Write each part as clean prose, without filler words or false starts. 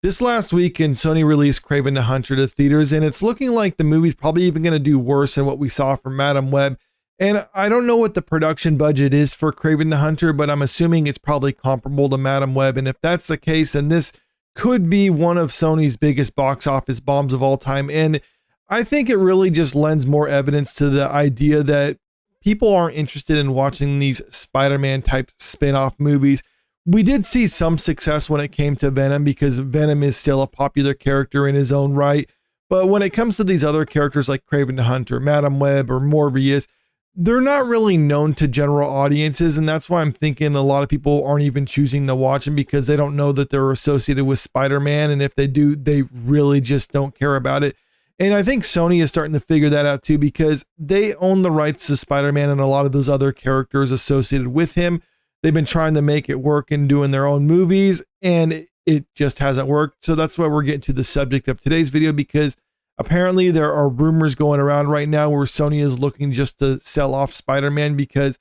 This last weekend, Sony released Kraven the Hunter to theaters, and it's looking like the movie's probably even going to do worse than what we saw from Madam Web. And I don't know what the production budget is for Kraven the Hunter, but I'm assuming it's probably comparable to Madam Web. And if that's the case, then this could be one of Sony's biggest box office bombs of all time. And I think it really just lends more evidence to the idea that people aren't interested in watching these Spider-Man type spin-off movies. We did see some success when it came to Venom because Venom is still a popular character in his own right. But when it comes to these other characters like Kraven the Hunter, Madam Web, or Morbius, they're not really known to general audiences. And that's why I'm thinking a lot of people aren't even choosing to watch them because they don't know that they're associated with Spider-Man. And if they do, they really just don't care about it. And I think Sony is starting to figure that out too because they own the rights to Spider-Man and a lot of those other characters associated with him. They've been trying to make it work and doing their own movies, and it just hasn't worked. So that's why we're getting to the subject of today's video, because apparently there are rumors going around right now where Sony is looking just to sell off Spider-Man because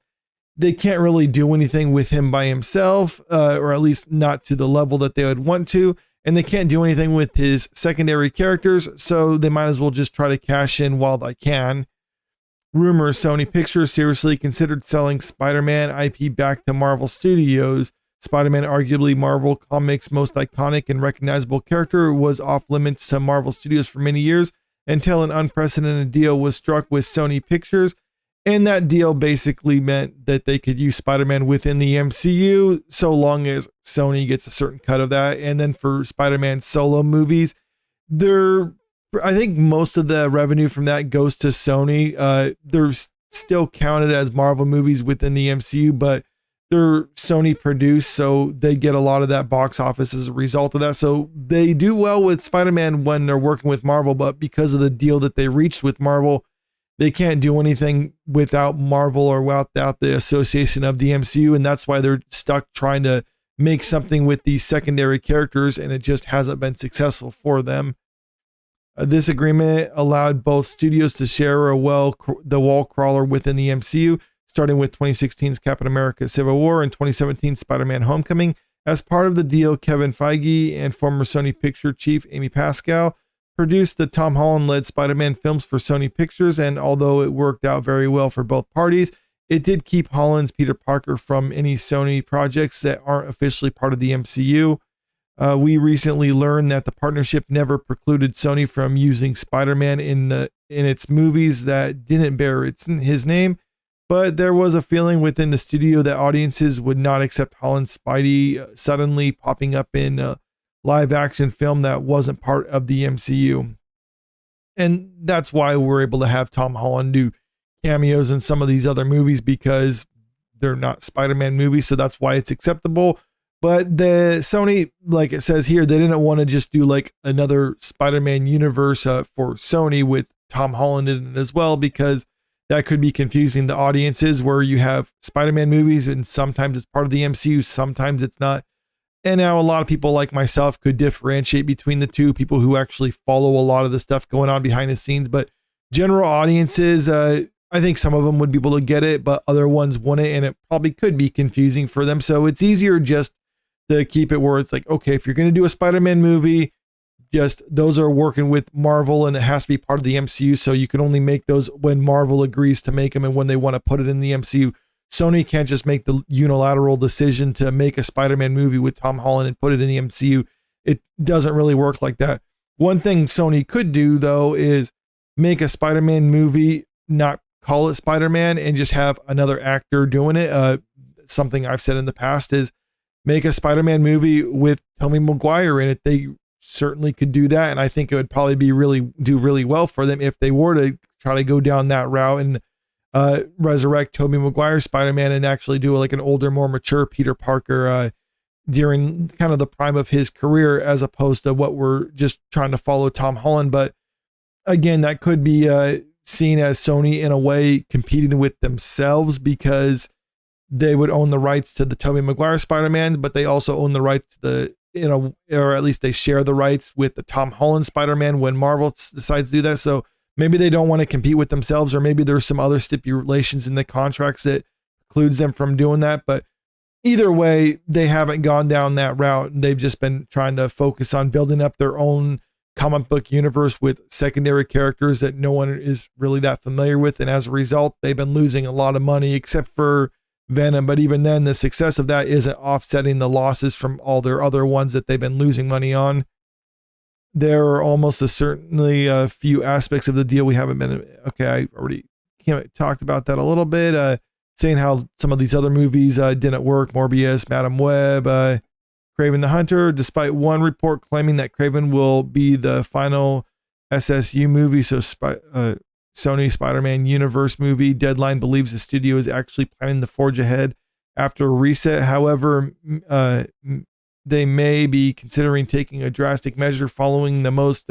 they can't really do anything with him by himself, or at least not to the level that they would want to. And they can't do anything with his secondary characters, so they might as well just try to cash in while they can. Rumors Sony Pictures seriously considered selling Spider-Man IP back to Marvel Studios. Spider-Man, arguably Marvel Comics' most iconic and recognizable character, was off limits to Marvel Studios for many years until an unprecedented deal was struck with Sony Pictures. And that deal basically meant that they could use Spider-Man within the MCU so long as Sony gets a certain cut of that. And then for Spider-Man solo movies, I think most of the revenue from that goes to Sony. They're still counted as Marvel movies within the MCU, but they're Sony produced, so they get a lot of that box office as a result of that. So they do well with Spider-Man when they're working with Marvel, but because of the deal that they reached with Marvel, they can't do anything without Marvel or without the association of the MCU, and that's why they're stuck trying to make something with these secondary characters, and it just hasn't been successful for them. This agreement allowed both studios to share the wall crawler within the MCU, starting with 2016's Captain America Civil War and 2017's Spider-Man Homecoming. As part of the deal, Kevin Feige and former Sony Picture chief Amy Pascal produced the Tom Holland-led Spider-Man films for Sony Pictures, and although it worked out very well for both parties, it did keep Holland's Peter Parker from any Sony projects that aren't officially part of the MCU. We recently learned that the partnership never precluded Sony from using Spider-Man in its movies that didn't bear his name, but there was a feeling within the studio that audiences would not accept Holland's Spidey suddenly popping up in a live-action film that wasn't part of the MCU. And that's why we're able to have Tom Holland do cameos in some of these other movies, because they're not Spider-Man movies, so that's why it's acceptable. But the Sony, like it says here, they didn't want to just do like another Spider-Man universe for Sony with Tom Holland in it as well, because that could be confusing the audiences, where you have Spider-Man movies and sometimes it's part of the MCU, sometimes it's not. And now a lot of people like myself could differentiate between the two, people who actually follow a lot of the stuff going on behind the scenes. But general audiences, I think some of them would be able to get it, but other ones wouldn't, and it probably could be confusing for them. So it's easier just to keep it where it's like, okay, if you're going to do a Spider-Man movie, just those are working with Marvel and it has to be part of the MCU. So you can only make those when Marvel agrees to make them and when they want to put it in the MCU. Sony can't just make the unilateral decision to make a Spider-Man movie with Tom Holland and put it in the MCU. It doesn't really work like that. One thing Sony could do, though, is make a Spider-Man movie, not call it Spider-Man, and just have another actor doing it. Something I've said in the past is make a Spider-Man movie with Tobey Maguire in it. They certainly could do that, and I think it would probably do really well for them if they were to try to go down that route and resurrect Tobey Maguire's Spider-Man and actually do like an older, more mature Peter Parker during kind of the prime of his career, as opposed to what we're just trying to follow Tom Holland. But again, that could be seen as Sony in a way competing with themselves, because they would own the rights to the Tobey Maguire Spider-Man, but they also own the rights to the, or at least they share the rights with the Tom Holland Spider-Man when Marvel decides to do that. So maybe they don't want to compete with themselves, or maybe there's some other stipulations in the contracts that precludes them from doing that. But either way, they haven't gone down that route. They've just been trying to focus on building up their own comic book universe with secondary characters that no one is really that familiar with. And as a result, they've been losing a lot of money, except for Venom. But even then, the success of that isn't offsetting the losses from all their other ones that they've been losing money on. There are almost certainly a few aspects of the deal we haven't been, okay, I already talked about that a little bit, saying how some of these other movies didn't work, Morbius, Madam Web, Kraven the Hunter, despite one report claiming that Kraven will be the final SSU movie, so Sony Spider-Man Universe movie. Deadline believes the studio is actually planning to forge ahead after a reset. However, they may be considering taking a drastic measure following the most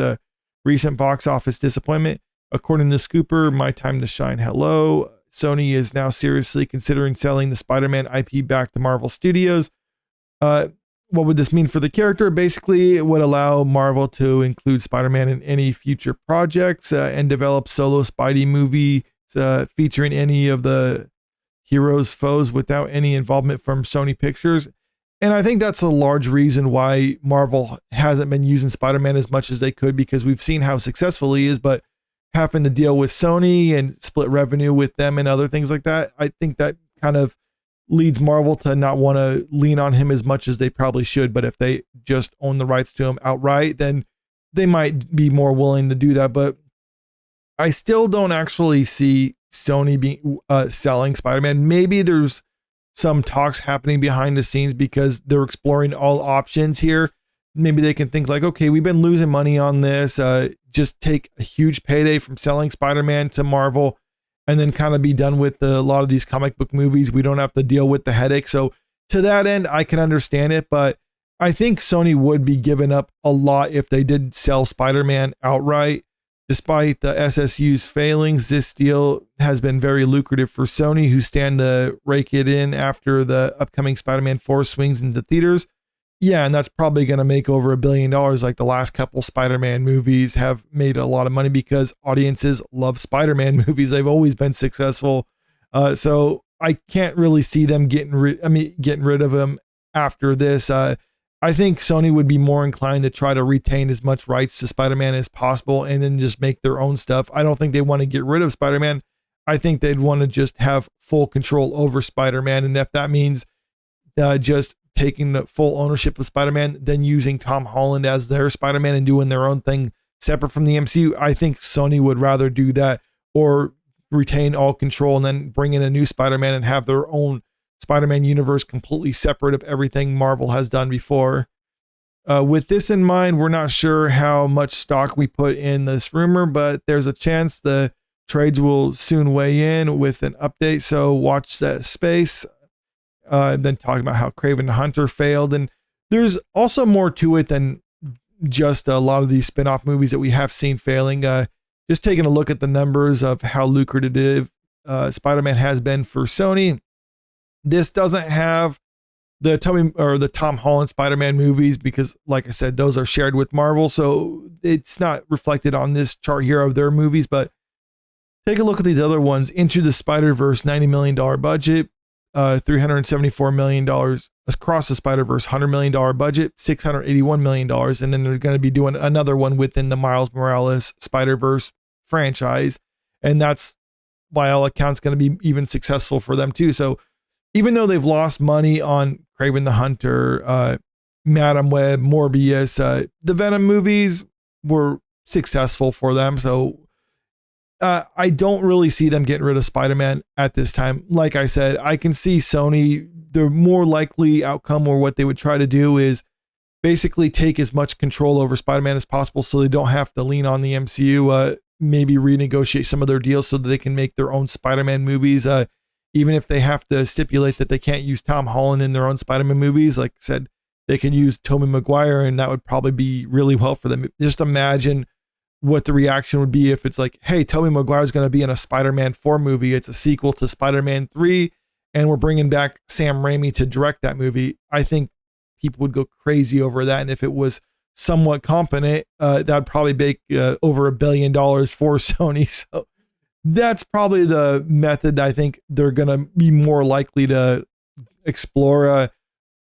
recent box office disappointment. According to Scooper, My Time to Shine, hello. Sony is now seriously considering selling the Spider-Man IP back to Marvel Studios. What would this mean for the character? Basically, it would allow Marvel to include Spider-Man in any future projects and develop solo Spidey movie featuring any of the heroes' foes without any involvement from Sony Pictures. And I think that's a large reason why Marvel hasn't been using Spider-Man as much as they could, because we've seen how successful he is, but having to deal with Sony and split revenue with them and other things like that, I think that kind of leads Marvel to not want to lean on him as much as they probably should. But if they just own the rights to him outright, then they might be more willing to do that. But I still don't actually see Sony being selling Spider-Man. Maybe there's some talks happening behind the scenes because they're exploring all options here. Maybe they can think like, okay, we've been losing money on this. Just take a huge payday from selling Spider-Man to Marvel, and then kind of be done with a lot of these comic book movies. We don't have to deal with the headache. So to that end, I can understand it, but I think Sony would be giving up a lot if they did sell Spider-Man outright. Despite the SSU's failings, this deal has been very lucrative for Sony, who stand to rake it in after the upcoming Spider-Man 4 swings into theaters. Yeah, and that's probably going to make over $1 billion, like the last couple Spider-Man movies have made a lot of money because audiences love Spider-Man movies. They've always been successful. So I can't really see them getting rid of him after this. I think Sony would be more inclined to try to retain as much rights to Spider-Man as possible and then just make their own stuff. I don't think they want to get rid of Spider-Man. I think they'd want to just have full control over Spider-Man. And if that means just taking the full ownership of Spider-Man, then using Tom Holland as their Spider-Man and doing their own thing separate from the MCU, I think Sony would rather do that, or retain all control and then bring in a new Spider-Man and have their own Spider-Man universe completely separate of everything Marvel has done before. With this in mind, we're not sure how much stock we put in this rumor, but there's a chance the trades will soon weigh in with an update, so watch that space. Then talking about how Kraven the Hunter failed. And there's also more to it than just a lot of these spin-off movies that we have seen failing. Just taking a look at the numbers of how lucrative Spider-Man has been for Sony. This doesn't have the Tom Holland Spider-Man movies because, like I said, those are shared with Marvel. So it's not reflected on this chart here of their movies, but take a look at these other ones. Into the Spider-Verse, $90 million budget. $374 million across the Spider-Verse, $100 million budget, $681 million. And then they're going to be doing another one within the Miles Morales Spider-Verse franchise. And that's, by all accounts, going to be even successful for them too. So even though they've lost money on Kraven the Hunter, Madam Web, Morbius, the Venom movies were successful for them. So I don't really see them getting rid of Spider-Man at this time. Like I said, I can see Sony, the more likely outcome or what they would try to do is basically take as much control over Spider-Man as possible so they don't have to lean on the MCU, maybe renegotiate some of their deals so that they can make their own Spider-Man movies. Even if they have to stipulate that they can't use Tom Holland in their own Spider-Man movies, like I said, they can use Tobey Maguire, and that would probably be really well for them. Just imagine what the reaction would be if it's like, hey, Tobey Maguire is going to be in a Spider-Man 4 movie. It's a sequel to Spider-Man 3, and we're bringing back Sam Raimi to direct that movie. I think people would go crazy over that. And if it was somewhat competent, that'd probably make over $1 billion for Sony. So that's probably the method I think they're going to be more likely to explore.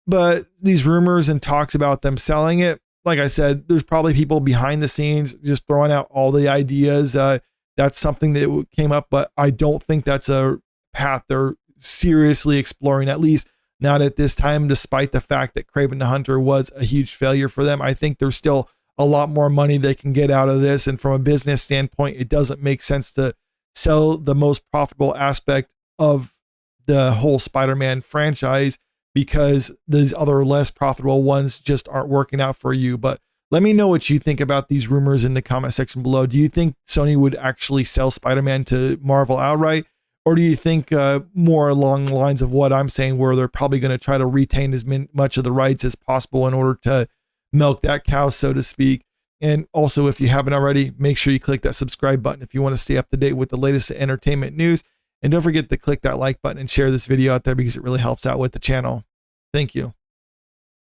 But these rumors and talks about them selling it, like I said, there's probably people behind the scenes just throwing out all the ideas. That's something that came up, but I don't think that's a path they're seriously exploring, at least not at this time, despite the fact that Kraven the Hunter was a huge failure for them. I think there's still a lot more money they can get out of this. And from a business standpoint, it doesn't make sense to sell the most profitable aspect of the whole Spider-Man franchise because these other less profitable ones just aren't working out for you. But let me know what you think about these rumors in the comment section below. Do you think Sony would actually sell Spider-Man to Marvel outright? Or do you think more along the lines of what I'm saying, where they're probably going to try to retain as much of the rights as possible in order to milk that cow, so to speak? And also, if you haven't already, make sure you click that subscribe button if you want to stay up to date with the latest entertainment news. And don't forget to click that like button and share this video out there because it really helps out with the channel. Thank you.